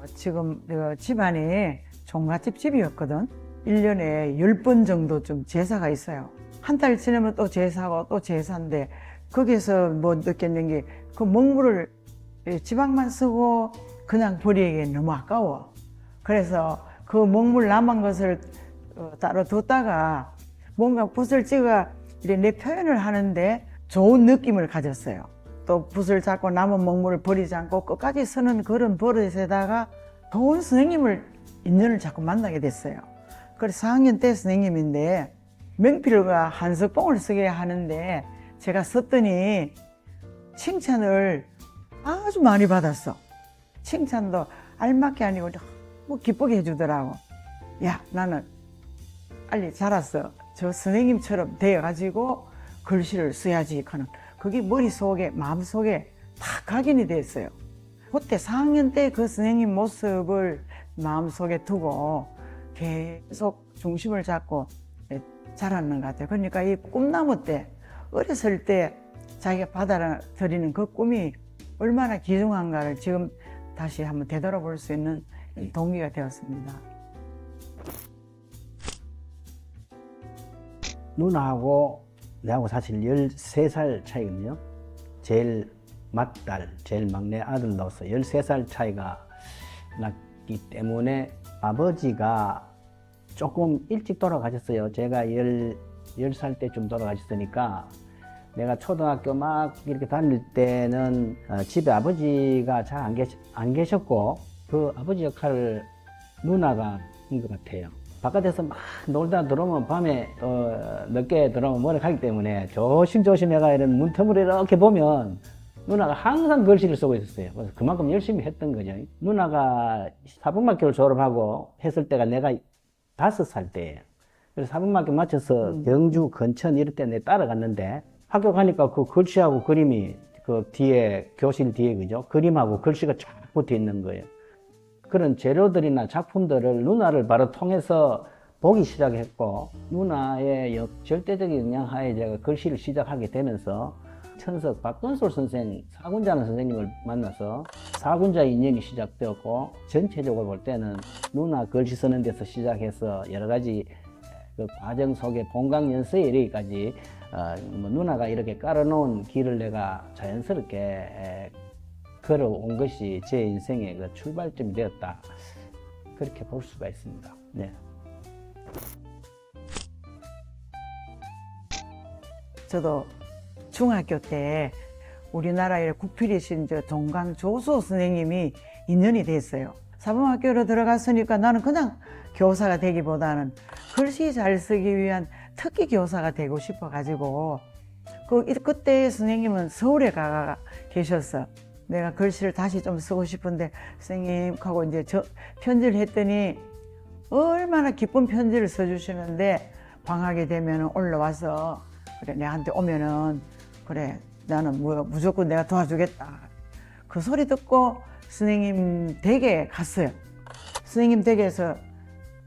지금 집안이 종갓집 집이었거든. 1년에 10번 정도 좀 제사가 있어요. 한 달 지나면 또 제사고 또 제사인데 거기서 뭐 느꼈는 게 그 먹물을 지방만 쓰고 그냥 버리기엔 너무 아까워. 그래서 그 먹물 남은 것을 따로 뒀다가 뭔가 붓을 찍어 내 표현을 하는데 좋은 느낌을 가졌어요. 또 붓을 잡고 남은 먹물을 버리지 않고 끝까지 쓰는 그런 버릇에다가 좋은 선생님을 인연을 자꾸 만나게 됐어요. 그래서 4학년 때 선생님인데 명필과 한석봉을 쓰게 하는데 제가 썼더니 칭찬을 아주 많이 받았어. 칭찬도 알맞게 아니고 너무 기쁘게 해주더라고. 야, 나는 빨리 자랐어. 저 선생님처럼 되어가지고 글씨를 써야지 하는 그게 머릿속에 마음속에 다 각인이 됐어요. 그때 4학년 때 그 선생님 모습을 마음속에 두고 계속 중심을 잡고 자랐는 것 같아요. 그러니까 이 꿈나무 때 어렸을 때 자기가 받아들이는 그 꿈이 얼마나 귀중한가를 지금 다시 한번 되돌아볼 수 있는 동기가 되었습니다. 누나하고 내하고 사실 13살 차이거든요. 제일 맏딸, 제일 막내 아들로서 13살 차이가 났기 때문에 아버지가 조금 일찍 돌아가셨어요. 제가 10살 때쯤 돌아가셨으니까 내가 초등학교 막 이렇게 다닐 때는 집에 아버지가 잘 안 계셨고 그 아버지 역할을 누나가 한 것 같아요. 바깥에서 막 놀다 들어오면 밤에 늦게 들어오면 머리 가기 때문에 조심조심 해가 이런 문틈으로 이렇게 보면 누나가 항상 글씨를 쓰고 있었어요. 그래서 그만큼 열심히 했던 거죠. 누나가 사범학교를 졸업하고 했을 때가 내가 5살 때예요. 그래서 사범학교 마쳐서 경주, 건천 이럴 때 내가 따라갔는데 학교 가니까 그 글씨하고 그림이 그 뒤에, 교실 뒤에 그죠? 그림하고 글씨가 쫙 붙어 있는 거예요. 그런 재료들이나 작품들을 누나를 바로 통해서 보기 시작했고 누나의 절대적인 영향하에 제가 글씨를 시작하게 되면서 천석 박건솔 선생, 사군자는 선생님을 만나서 사군자 인연이 시작되었고 전체적으로 볼 때는 누나 글씨 쓰는 데서 시작해서 여러 가지 그 과정 속에 본강연서에 이르기까지 누나가 이렇게 깔아놓은 길을 내가 자연스럽게 걸어온 것이 제 인생의 그 출발점이 되었다. 그렇게 볼 수가 있습니다. 네. 저도 중학교 때 우리나라의 국필이신 저 동강조수 선생님이 인연이 됐어요. 사범학교로 들어갔으니까 나는 그냥 교사가 되기보다는 글씨 잘 쓰기 위한 특기 교사가 되고 싶어가지고 그때 선생님은 서울에 가 계셨어. 내가 글씨를 다시 좀 쓰고 싶은데 선생님 하고 이제 편지를 했더니 얼마나 기쁜 편지를 써주시는데 방학이 되면 올라와서 그래 내한테 오면은 그래 나는 무조건 내가 도와주겠다. 그 소리 듣고 선생님 댁에 갔어요. 선생님 댁에서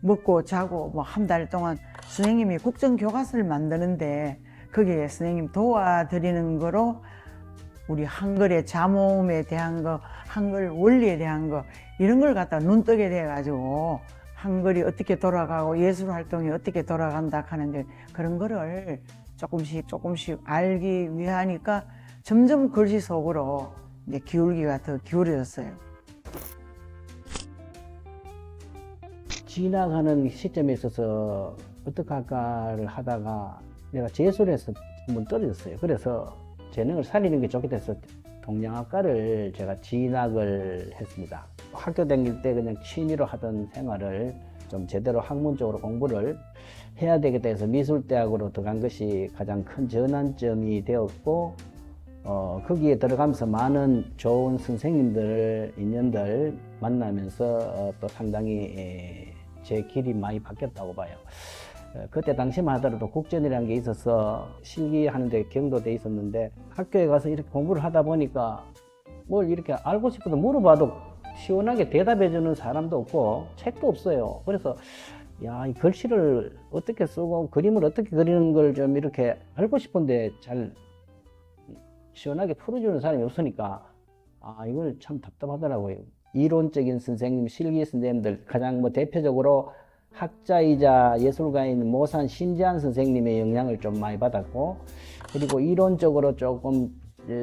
먹고 자고 뭐 한 달 동안 선생님이 국정교과서를 만드는데 거기에 선생님 도와드리는 거로 우리 한글의 자모음에 대한 거, 한글 원리에 대한 거 이런 걸 갖다 눈뜨게 돼가지고 한글이 어떻게 돌아가고 예술 활동이 어떻게 돌아간다 하는데 그런 거를 조금씩 알기 위하니까 점점 글씨 속으로 이제 기울기가 더 기울어졌어요. 지나가는 시점에 있어서 어떻게 할까를 하다가 내가 재수에서 한번 떨어졌어요. 그래서 재능을 살리는 게 좋겠다 해서 동양학과를 제가 진학을 했습니다. 학교 다닐 때 그냥 취미로 하던 생활을 좀 제대로 학문적으로 공부를 해야 되겠다 해서 미술대학으로 들어간 것이 가장 큰 전환점이 되었고 거기에 들어가면서 많은 좋은 선생님들, 인연들 만나면서 또 상당히 제 길이 많이 바뀌었다고 봐요. 그때 당시만 하더라도 국전이라는 게 있어서 실기하는데 경도돼 있었는데 학교에 가서 이렇게 공부를 하다 보니까 뭘 이렇게 알고 싶어도 물어봐도 시원하게 대답해주는 사람도 없고 책도 없어요. 그래서 야, 이 글씨를 어떻게 쓰고 그림을 어떻게 그리는 걸 좀 이렇게 알고 싶은데 잘 시원하게 풀어주는 사람이 없으니까 이걸 참 답답하더라고요. 이론적인 선생님, 실기 선생님들, 가장 뭐 대표적으로 학자이자 예술가인 모산 신지한 선생님의 영향을 좀 많이 받았고, 그리고 이론적으로 조금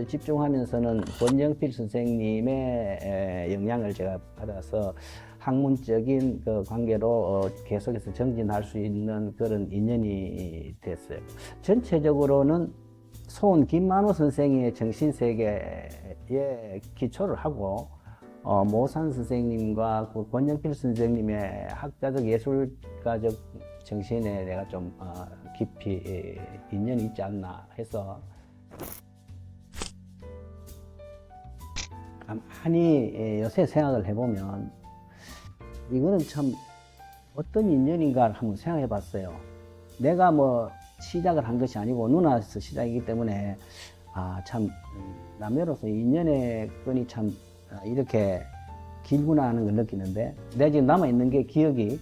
집중하면서는 권영필 선생님의 영향을 제가 받아서 학문적인 그 관계로 계속해서 정진할 수 있는 그런 인연이 됐어요. 전체적으로는 소은 김만호 선생의 정신세계에 기초를 하고 모산 선생님과 그 권영필 선생님의 학자적 예술가적 정신에 내가 좀 깊이 인연이 있지 않나 해서 가만히 요새 생각을 해보면 이거는 참 어떤 인연인가 한번 생각해 봤어요. 내가 뭐 시작을 한 것이 아니고 누나에서 시작이기 때문에 참 남녀로서 인연의 끈이 참 이렇게 길구나 하는 걸 느끼는데, 내가 지금 남아있는 게 기억이,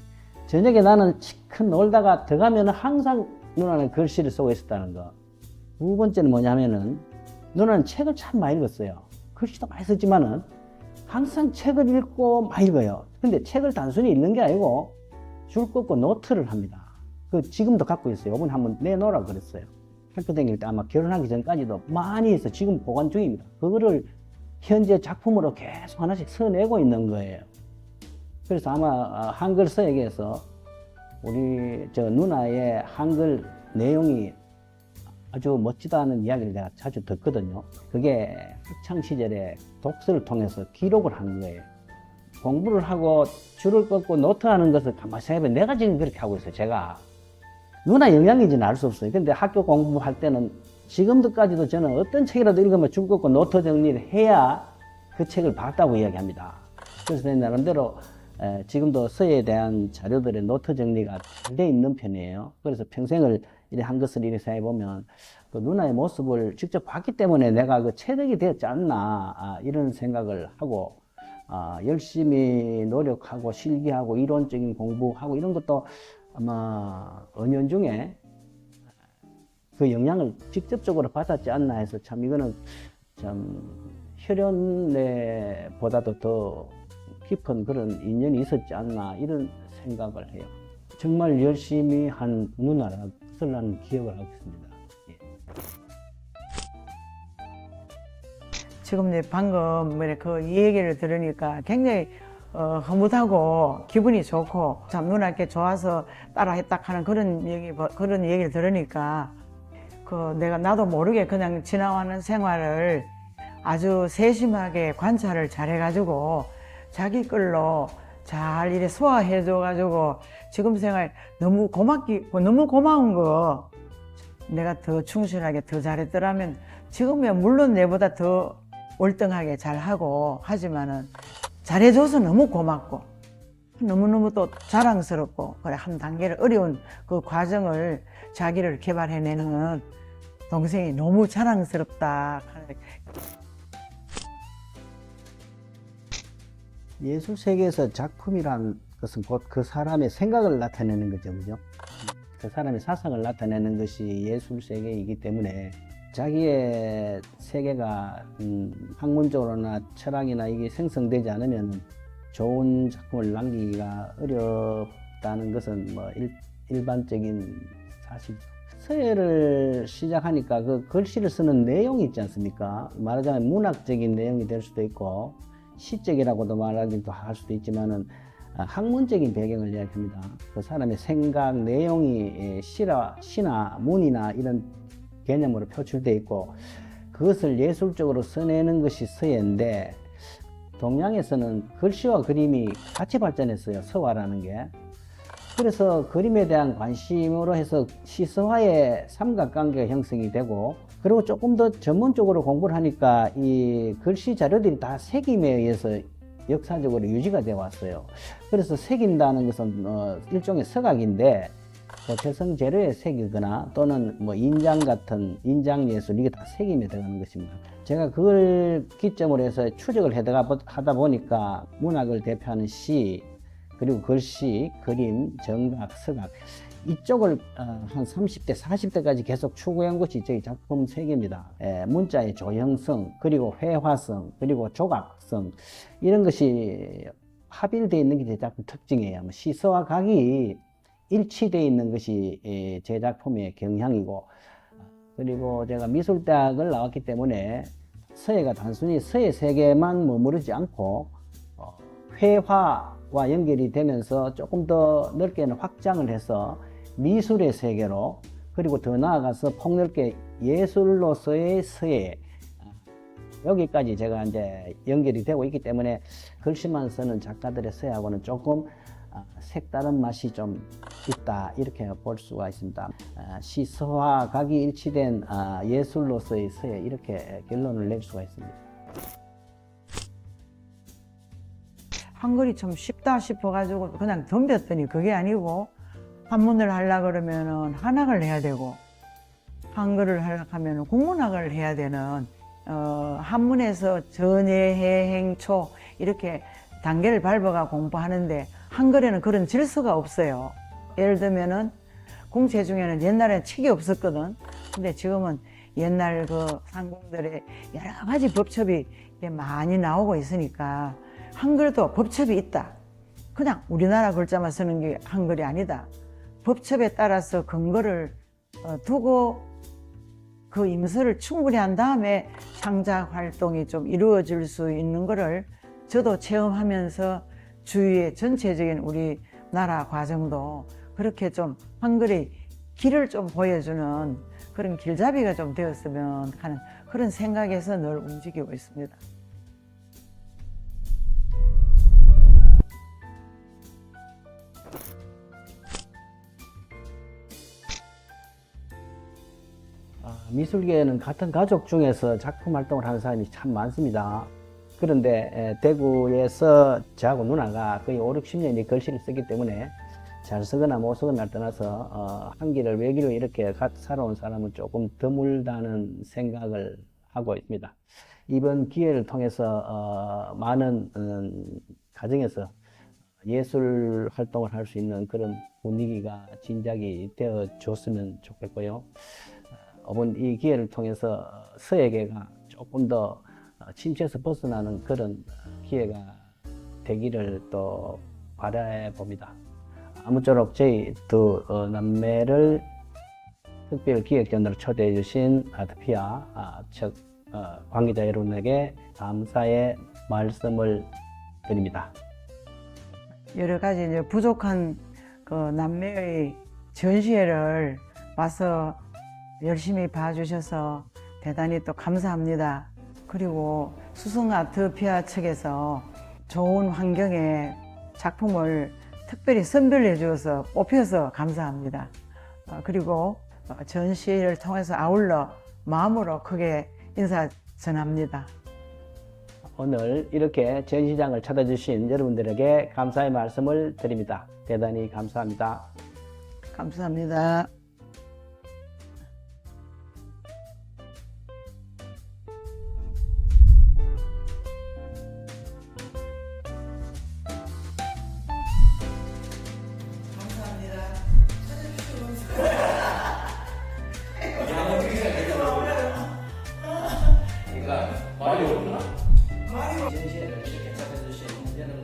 저녁에 나는 큰 놀다가 들어가면 항상 누나는 글씨를 쓰고 있었다는 거. 두 번째는 뭐냐면은 누나는 책을 참 많이 읽었어요. 글씨도 많이 썼지만은 항상 책을 읽고 많이 읽어요. 근데 책을 단순히 읽는 게 아니고 줄 긋고 노트를 합니다. 그 지금도 갖고 있어요. 이번에 한번 내놓으라고 그랬어요. 학교 다닐 때 아마 결혼하기 전까지도 많이 해서 지금 보관 중입니다. 그거를 현재 작품으로 계속 하나씩 써내고 있는 거예요. 그래서 아마 한글 서예계에서 우리 저 누나의 한글 내용이 아주 멋지다는 이야기를 내가 자주 듣거든요. 그게 학창 시절에 독서를 통해서 기록을 한 거예요. 공부를 하고 줄을 긋고 노트하는 것을 가만히 생각해보면 내가 지금 그렇게 하고 있어요. 제가 누나 영향인지는 알 수 없어요. 근데 학교 공부할 때는 지금도까지도 저는 어떤 책이라도 읽으면 줄 긋고 노트 정리를 해야 그 책을 봤다고 이야기합니다. 그래서 내 나름대로 지금도 서예에 대한 자료들의 노트 정리가 잘 돼 있는 편이에요. 그래서 평생을 이래 한 것을 이렇게 생각해보면 그 누나의 모습을 직접 봤기 때문에 내가 그 체득이 되었지 않나 이런 생각을 하고, 열심히 노력하고 실기하고 이론적인 공부하고 이런 것도 아마 은연중에 그 영향을 직접적으로 받았지 않나 해서 참 이거는 참 혈연보다도 더 깊은 그런 인연이 있었지 않나 이런 생각을 해요. 정말 열심히 한 누나라서 나는 기억을 하고 있습니다. 예. 지금 이제 방금 그 얘기를 들으니까 굉장히 흐뭇하고 기분이 좋고 참 누나께 좋아서 따라했다 하는 그런 얘기를 들으니까 나도 모르게 그냥 지나가는 생활을 아주 세심하게 관찰을 잘 해가지고 자기 걸로 잘 이래 소화해줘가지고 지금 생활 너무 고마운 거 내가 더 충실하게 더 잘했더라면 지금이야 물론 내보다 더 월등하게 잘하고 하지만은 잘해줘서 너무 고맙고 너무너무 또 자랑스럽고 그래 한 단계를 어려운 그 과정을 자기를 개발해내는 동생이 너무 자랑스럽다. 예술 세계에서 작품이란 것은 곧 그 사람의 생각을 나타내는 거죠, 그죠? 그 사람의 사상을 나타내는 것이 예술 세계이기 때문에 자기의 세계가 학문적으로나 철학이나 이게 생성되지 않으면 좋은 작품을 남기기가 어렵다는 것은 뭐 일반적인 사실이죠. 서예를 시작하니까 그 글씨를 쓰는 내용이 있지 않습니까? 말하자면 문학적인 내용이 될 수도 있고 시적이라고도 말하기도 할 수도 있지만은 학문적인 배경을 이야기합니다. 그 사람의 생각, 내용이 시나 문이나 이런 개념으로 표출되어 있고 그것을 예술적으로 써내는 것이 서예인데, 동양에서는 글씨와 그림이 같이 발전했어요. 서화라는 게. 그래서 그림에 대한 관심으로 해서 시서화의 삼각관계가 형성이 되고, 그리고 조금 더 전문적으로 공부를 하니까 이 글씨 자료들이 다 색임에 의해서 역사적으로 유지가 되어 왔어요. 그래서 색인다는 것은 일종의 서각인데 태성 재료의 색이거나 또는 뭐 인장 같은 인장 예술, 이게 다 색임에 들어가는 것입니다. 제가 그걸 기점으로 해서 추적을 하다 보니까 문학을 대표하는 시, 그리고 글씨, 그림, 정각, 서각, 이쪽을 한 30대, 40대까지 계속 추구한 것이 저희 작품 세계입니다. 문자의 조형성, 그리고 회화성, 그리고 조각성 이런 것이 합일되어 있는 게 제 작품 특징이에요. 시서와 각이 일치되어 있는 것이 제 작품의 경향이고, 그리고 제가 미술대학을 나왔기 때문에 서예가 단순히 서예 세계만 머무르지 않고 회화와 연결이 되면서 조금 더 넓게는 확장을 해서 미술의 세계로, 그리고 더 나아가서 폭넓게 예술로서의 서예, 여기까지 제가 이제 연결이 되고 있기 때문에 글씨만 쓰는 작가들의 서예하고는 조금 색다른 맛이 좀 있다, 이렇게 볼 수가 있습니다. 시서와 각이 일치된 예술로서의 서예, 이렇게 결론을 낼 수가 있습니다. 한글이 좀 쉽다 싶어가지고 그냥 덤볐더니 그게 아니고, 한문을 하려고 그러면은 한학을 해야 되고, 한글을 하려고 하면은 국문학을 해야 되는, 한문에서 전예, 해, 행, 초 이렇게 단계를 밟아가 공부하는데, 한글에는 그런 질서가 없어요. 예를 들면은 공채 중에는 옛날에는 책이 없었거든. 근데 지금은 옛날 그 상공들의 여러 가지 법첩이 많이 나오고 있으니까 한글도 법첩이 있다. 그냥 우리나라 글자만 쓰는 게 한글이 아니다. 법첩에 따라서 근거를 두고 그 임서를 충분히 한 다음에 창작 활동이 좀 이루어질 수 있는 거를 저도 체험하면서 주위의 전체적인 우리나라 과정도 그렇게 좀 한글의 길을 좀 보여주는 그런 길잡이가 좀 되었으면 하는 그런 생각에서 늘 움직이고 있습니다. 미술계에는 같은 가족 중에서 작품 활동을 하는 사람이 참 많습니다. 그런데 대구에서 저하고 누나가 거의 5, 60년이 글씨를 쓰기 때문에 잘 쓰거나 못 쓰거나를 떠나서 한 길을 외길로 이렇게 살아온 사람은 조금 드물다는 생각을 하고 있습니다. 이번 기회를 통해서 많은 가정에서 예술 활동을 할 수 있는 그런 분위기가 진작이 되어 줬으면 좋겠고요. 이번 이 기회를 통해서 서예계가 조금 더 침체에서 벗어나는 그런 기회가 되기를 또 바라해 봅니다. 아무쪼록 저희 두 남매를 특별 기획전으로 초대해 주신 아트피아 관계자 여러분에게 감사의 말씀을 드립니다. 여러 가지 이제 부족한 그 남매의 전시회를 와서 열심히 봐주셔서 대단히 또 감사합니다. 그리고 수성 아트피아 측에서 좋은 환경에 작품을 특별히 선별해 주어서 뽑혀서 감사합니다. 그리고 전시를 통해서 아울러 마음으로 크게 인사 전합니다. 오늘 이렇게 전시장을 찾아주신 여러분들에게 감사의 말씀을 드립니다. 대단히 감사합니다. 감사합니다. 전시회를 이렇게 찾아주신 여러분